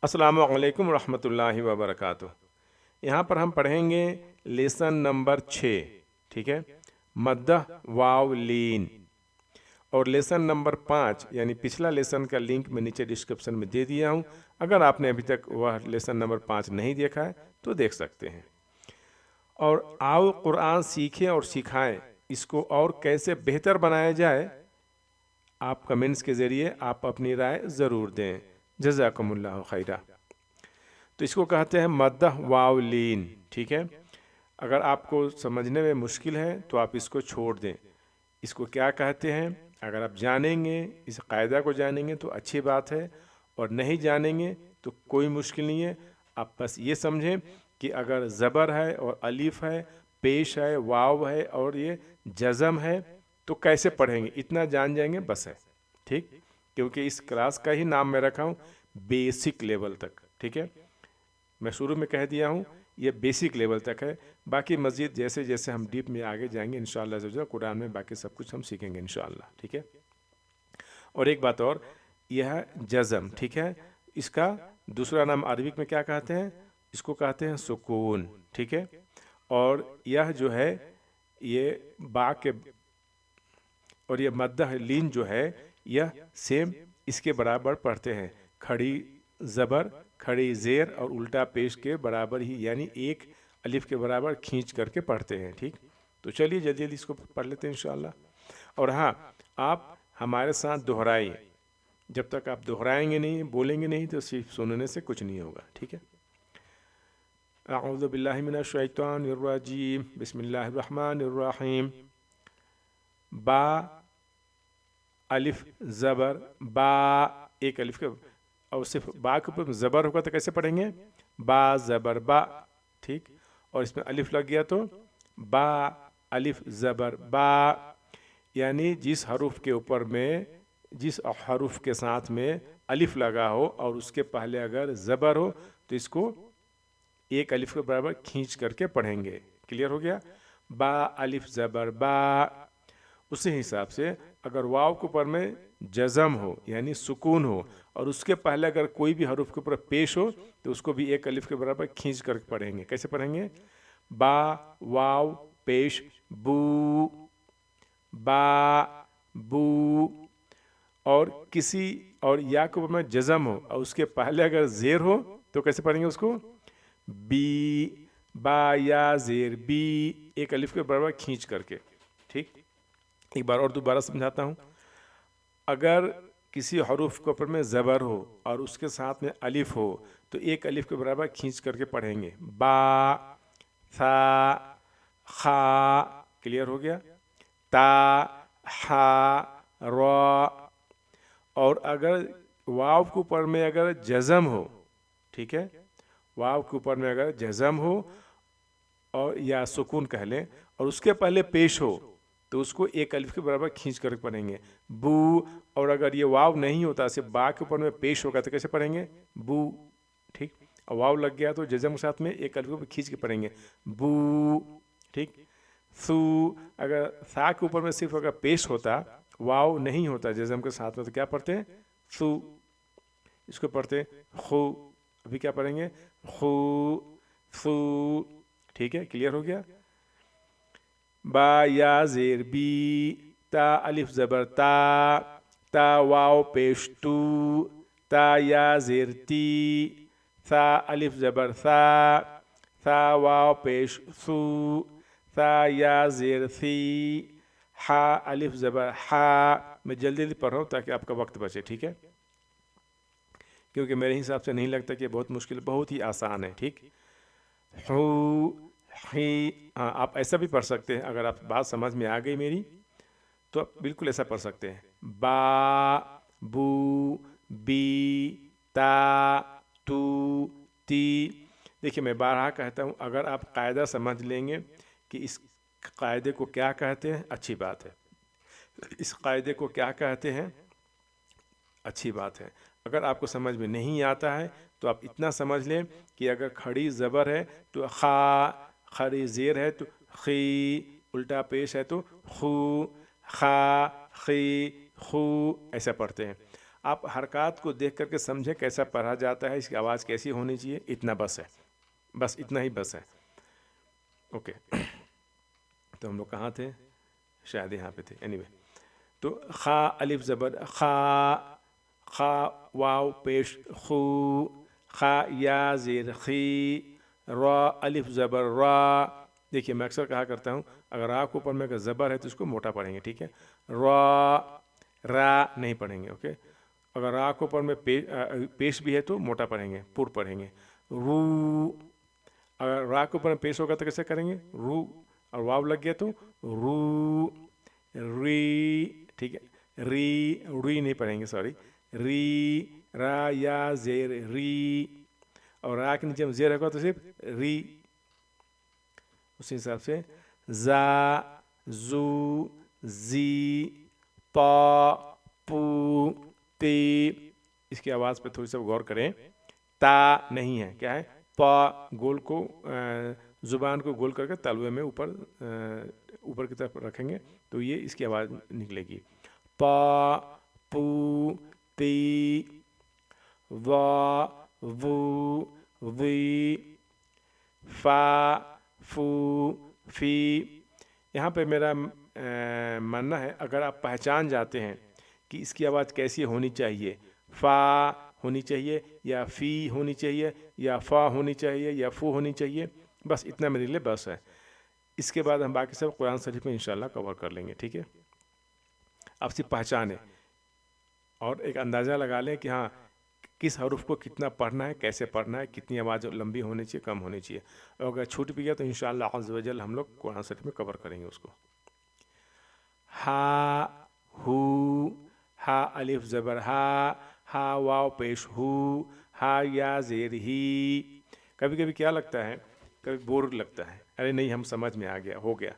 السلام علیکم ورحمۃ اللہ وبرکاتہ۔ یہاں پر ہم پڑھیں گے لیسن نمبر 6، ٹھیک ہے، مدہ واو لین۔ اور لیسن نمبر 5 یعنی پچھلا لیسن کا لنک میں نیچے ڈسکرپشن میں دے دیا ہوں، اگر آپ نے ابھی تک وہ لیسن نمبر 5 نہیں دیکھا ہے تو دیکھ سکتے ہیں۔ اور آؤ قرآن سیکھیں اور سکھائیں، اس کو اور کیسے بہتر بنایا جائے، آپ کمنٹس کے ذریعے آپ اپنی رائے ضرور دیں۔ جزاکم اللہ خیرہ۔ تو اس کو کہتے ہیں مدہ واو لین، ٹھیک ہے۔ اگر آپ کو سمجھنے میں مشکل ہے تو آپ اس کو چھوڑ دیں۔ اس کو کیا کہتے ہیں اگر آپ جانیں گے، اس قاعدہ کو جانیں گے تو اچھی بات ہے، اور نہیں جانیں گے تو کوئی مشکل نہیں ہے۔ آپ بس یہ سمجھیں کہ اگر زبر ہے اور الف ہے، پیش ہے، واو ہے اور یہ جزم ہے تو کیسے پڑھیں گے، اتنا جان جائیں گے بس ہے، ٹھیک۔ کیونکہ اس کلاس کا ہی نام میں رکھا ہوں بیسک لیول تک، ٹھیک ہے۔ میں شروع میں کہہ دیا ہوں یہ بیسک لیول تک ہے، باقی مزید جیسے جیسے ہم ڈیپ میں آگے جائیں گے انشاءاللہ عز و جل قرآن میں باقی سب کچھ ہم سیکھیں گے انشاءاللہ، ٹھیک ہے۔ اور ایک بات اور، یہ ہے جزم، ٹھیک ہے۔ اس کا دوسرا نام عربک میں کیا کہتے ہیں، اس کو کہتے ہیں سکون، ٹھیک ہے۔ اور یہ جو ہے یہ با کے اور یہ مدہ لین جو ہے یہ سیم اس کے برابر پڑھتے ہیں، کھڑی زبر، کھڑی زیر اور الٹا پیش کے برابر ہی، یعنی ایک الف کے برابر کھینچ کر کے پڑھتے ہیں، ٹھیک۔ تو چلیے جلدی جلدی اس کو پڑھ لیتے ہیں انشاءاللہ۔ اور ہاں، آپ ہمارے ساتھ دہرائیں، جب تک آپ دہرائیں گے نہیں، بولیں گے نہیں تو صرف سننے سے کچھ نہیں ہوگا، ٹھیک ہے۔ اعوذ باللہ من الشیطان الرجیم، بسم اللہ الرحمن الرحیم۔ با الف زبر با، ایک الف کے اور صرف با کے اوپر زبر ہوگا تو کیسے پڑھیں گے، با زبر با، ٹھیک۔ اور اس میں الف لگ گیا تو با الف زبر با، یعنی جس حروف کے اوپر میں، جس حروف کے ساتھ میں الف لگا ہو اور اس کے پہلے اگر زبر ہو تو اس کو ایک الف کے برابر کھینچ کر کے پڑھیں گے، کلیئر ہو گیا۔ با الف زبر با۔ اسی حساب سے اگر واو کے اوپر میں جزم ہو یعنی سکون ہو اور اس کے پہلے اگر کوئی بھی حروف کے اوپر پیش ہو تو اس کو بھی ایک الف کے برابر کھینچ کر پڑھیں گے، کیسے پڑھیں گے، با واو پیش بو، با بو۔ اور کسی اور یا کے اوپر میں جزم ہو اور اس کے پہلے اگر زیر ہو تو کیسے پڑھیں گے اس کو، بی، با یا زیر بی، ایک الف کے برابر کھینچ کر کے، ٹھیک۔ ایک بار اور دوبارہ سمجھاتا ہوں، اگر کسی حروف کے اوپر میں زبر ہو اور اس کے ساتھ میں الف ہو تو ایک الف کے برابر کھینچ کر کے پڑھیں گے، با ثا خا، کلیئر ہو گیا، تا ہا را۔ اور اگر واو کے اوپر میں اگر جزم ہو، ٹھیک ہے، واو کے اوپر میں اگر جزم ہو اور یا سکون کہہ لیں اور اس کے پہلے پیش ہو تو اس کو ایک الف کے برابر کھینچ کر پڑھیں گے، بو۔ اور اگر یہ واو نہیں ہوتا، صرف با کے اوپر میں پیش ہوگا تو کیسے پڑھیں گے، بو، ٹھیک۔ اور واو لگ گیا تو جزم کے ساتھ میں ایک الف کو کھینچ کے پڑھیں گے، بو، ٹھیک۔ سو، اگر سا کے اوپر میں صرف اگر پیش ہوتا، واو نہیں ہوتا جزم کے ساتھ میں تو کیا پڑھتے ہیں، سو، اس کو پڑھتے خو۔ ابھی کیا پڑھیں گے، خو سو، ٹھیک ہے، کلیئر ہو گیا۔ با یا زیر بی، تا الف زبر تا، تا واو پیش تو، تا یا زیر تی، ثا الف زبر ثا، ثا واو پیش ثو، ثا یا زیر ثی، ہا الف زبر ہا۔ میں جلدی جلدی پڑھ رہا ہوں تاکہ آپ کا وقت بچے، ٹھیک ہے، کیونکہ میرے حساب سے نہیں لگتا کہ بہت مشکل، بہت ہی آسان ہے، ٹھیک۔ ہو ہی، ہاں آپ ایسا بھی پڑھ سکتے ہیں، اگر آپ بات سمجھ میں آ گئی میری تو آپ بالکل ایسا پڑھ سکتے ہیں، با بو بی تا تو تی۔ دیکھیے میں بارہا کہتا ہوں، اگر آپ قاعدہ سمجھ لیں گے کہ اس قاعدے کو کیا کہتے ہیں، اچھی بات ہے، اس قاعدے کو کیا کہتے ہیں، اچھی بات ہے۔ اگر آپ کو سمجھ میں نہیں آتا ہے تو آپ اتنا سمجھ لیں کہ اگر کھڑی زبر ہے تو خا، کھڑی زیر ہے تو خی، الٹا پیش ہے تو خو، خا خی خو، ایسا پڑھتے ہیں۔ آپ حرکات کو دیکھ کر کے سمجھیں کیسا پڑھا جاتا ہے، اس کی آواز کیسی ہونی چاہیے، اتنا بس ہے، بس اتنا ہی بس ہے. اوکے تو ہم لوگ کہاں تھے؟ شاید یہاں پہ تھے. اینی وے تو خا الف زبر خا، خا واو پیش خو، خا یا زیر خی، را الف زبر را. دیکھیے میں اکثر کہا کرتا ہوں اگر را کو اوپر میں اگر زبر ہے تو اس کو موٹا پڑھیں گے، ٹھیک ہے، را را نہیں پڑھیں گے. اوکے اگر را کو اوپر میں پیش بھی ہے تو موٹا پڑھیں گے، پر پڑھیں گے. رو اگر را کے اوپر میں پیش ہوگا تو کیسے کریں گے؟ رو، اور واو لگ گیا تو رو. ری ٹھیک ہے، ری ری نہیں پڑھیں گے، سوری، ری را یا زیر ری، اور را کے نیچے میں زیر ہوگا تو صرف ری. اسی حساب سے زا زو زی پا پو تی. اس کی آواز پہ تھوڑی سا غور کریں، تا نہیں ہے، کیا ہے؟ پا. گول کو زبان کو گول کر کے تلوے میں اوپر کی طرف رکھیں گے تو یہ اس کی آواز نکلے گی. پا پو تی وا وو وی فا فو فی. یہاں پہ میرا ماننا ہے اگر آپ پہچان جاتے ہیں کہ اس کی آواز کیسی ہونی چاہیے، فا ہونی چاہیے یا فی ہونی چاہیے یا فا ہونی چاہیے یا فو ہونی چاہیے، بس اتنا میرے لیے بس ہے. اس کے بعد ہم باقی سب قرآن شریف میں انشاءاللہ کور کر لیں گے. ٹھیک ہے، آپ سے پہچانیں اور ایک اندازہ لگا لیں کہ ہاں کس حرف کو کتنا پڑھنا ہے، کیسے پڑھنا ہے، کتنی آواز لمبی ہونی چاہیے، کم ہونی چاہیے. اور اگر چھوٹ بھی گیا تو انشاءاللہ عز و جل ہم لوگ قرآن شریف میں کور کریں گے اس کو. ہا ہو، ہا الف زبر ہا، ہا واو پیش ہو، ہا یا زیر ہی. کبھی کبھی کیا لگتا ہے، کبھی بور لگتا ہے، ارے نہیں ہم سمجھ میں آ گیا، ہو گیا،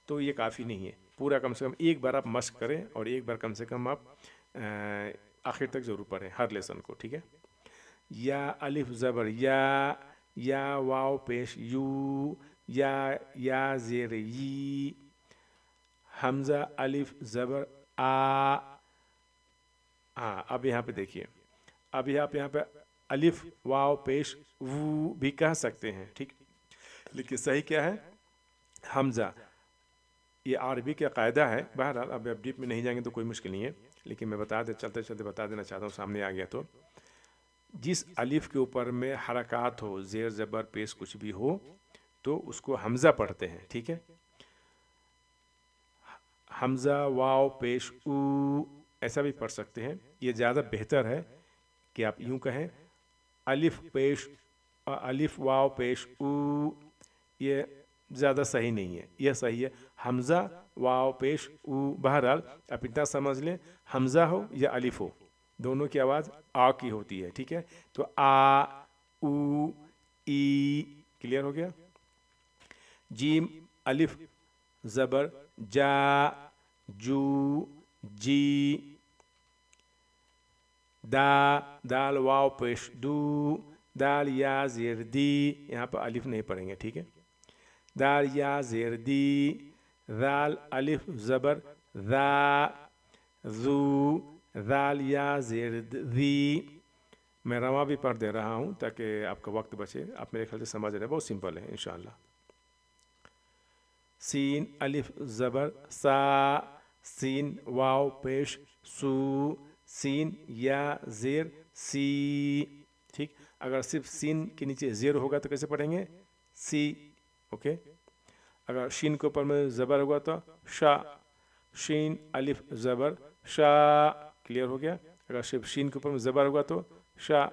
تو یہ کافی نہیں ہے. پورا کم سے کم ایک بار آپ مشق کریں اور ایک بار کم سے کم آپ آخر تک ضرور پڑھیں ہر لیسن کو. ٹھیک ہے، یا الف زبر یا واو پیش یو، یا زیر یی، حمزہ الف زبر آ. ہاں اب یہاں پہ دیکھیے، اب یہاں پہ الف واو پیش وو بھی کہہ سکتے ہیں، ٹھیک، لیکن صحیح کیا ہے؟ حمزہ. یہ عربی کا قاعدہ ہے. بہرحال اب ڈیپ میں نہیں جائیں گے تو کوئی مشکل نہیں ہے، لیکن میں چلتے چلتے بتا دینا چاہتا ہوں، سامنے آ گیا تو جس الف کے اوپر میں حرکات ہو، زیر زبر پیش کچھ بھی ہو، تو اس کو حمزہ پڑھتے ہیں. ٹھیک ہے، حمزہ واو پیش او ایسا بھی پڑھ سکتے ہیں. یہ زیادہ بہتر ہے کہ آپ یوں کہیں الف واو پیش او. یہ زیادہ صحیح نہیں ہے، یہ صحیح ہے حمزہ واو پیش او. بہرحال آپ اتنا سمجھ لیں حمزہ ہو یا الف ہو دونوں کی آواز آ کی ہوتی ہے. ٹھیک ہے، تو آ او ای. کلیئر ہو گیا؟ جیم الف زبر جا جو جی. دال واو پیش دو، دال یا زیر دی. یہاں پہ الف نہیں پڑھیں گے، ٹھیک ہے، دال یا زیر دی. ذال الف زبر ذا ذو، ذال یا زیر ذی. میں رواں بھی پڑھ دے رہا ہوں تاکہ آپ کا وقت بچے. آپ میرے خیال سے سمجھ رہے ہیں، بہت سمپل ہے انشاءاللہ. سین الف زبر سا، سین واو پیش سو، سین یا زیر سی. ٹھیک، اگر صرف سین کے نیچے زیر ہوگا تو کیسے پڑھیں گے؟ سی. اوکے، اگر شین کے اوپر میں زبر ہوگا تو شا، شین الف زبر شا. کلیئر ہو گیا؟ اگر صرف شین کے اوپر میں زبر ہوگا تو شا.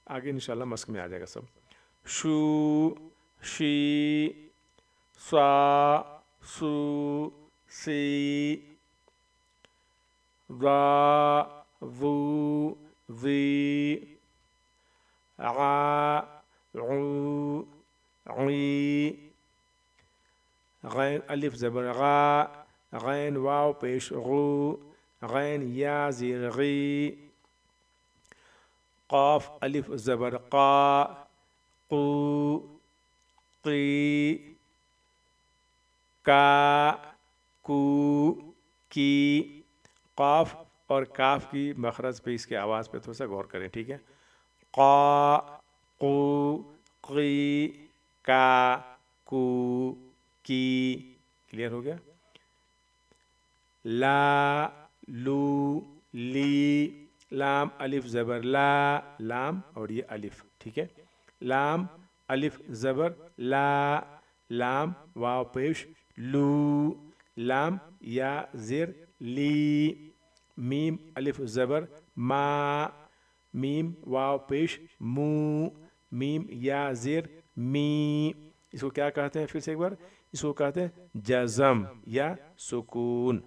آگے انشاءاللہ مسک میں آ جائے گا سب. شو شی، سا سو سی، را وو وی، عا عو عی. غین الف زبر غا، غین واو پیش غو، غین یا زیر غی. قاف الف زبر قا، قو قی. کا کو کی. قاف اور کاف کی مخرج پہ، اس کی آواز پہ تھوڑا سا غور کریں، ٹھیک ہے؟ قا، قو، قی، کا، کو، کی، کلیئر ہو گیا؟ لا، لو، لی، لام الف زبر لا، لام اور یہ الف، ٹھیک ہے؟ لام الف زبر لا، لام واو پیش لو، لام یا زیر لی، میم الف زبر ما، میم واو پیش مو، میم یا زیر می۔ اس کو کیا کہتے ہیں؟ پھر سے ایک بار، اس کو کہتے ہیں جزم یا سکون۔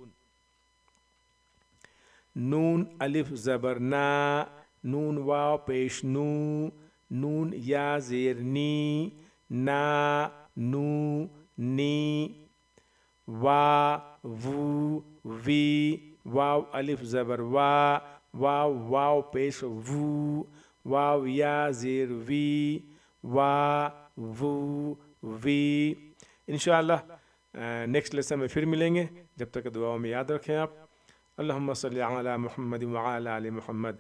نون الف زبر نا، نون واو پیش نو، نون یا زیر نی، نا، نو، نی۔ وا، وو، وی، واو الف زبر وا، واو واو پیش وو، واو یا زیر وی، وا، وو، وی۔ انشاءاللہ نیکسٹ لیسن میں پھر ملیں گے، جب تک دعاؤں میں یاد رکھیں آپ۔ اللہم صلی علی محمد وعلی آل محمد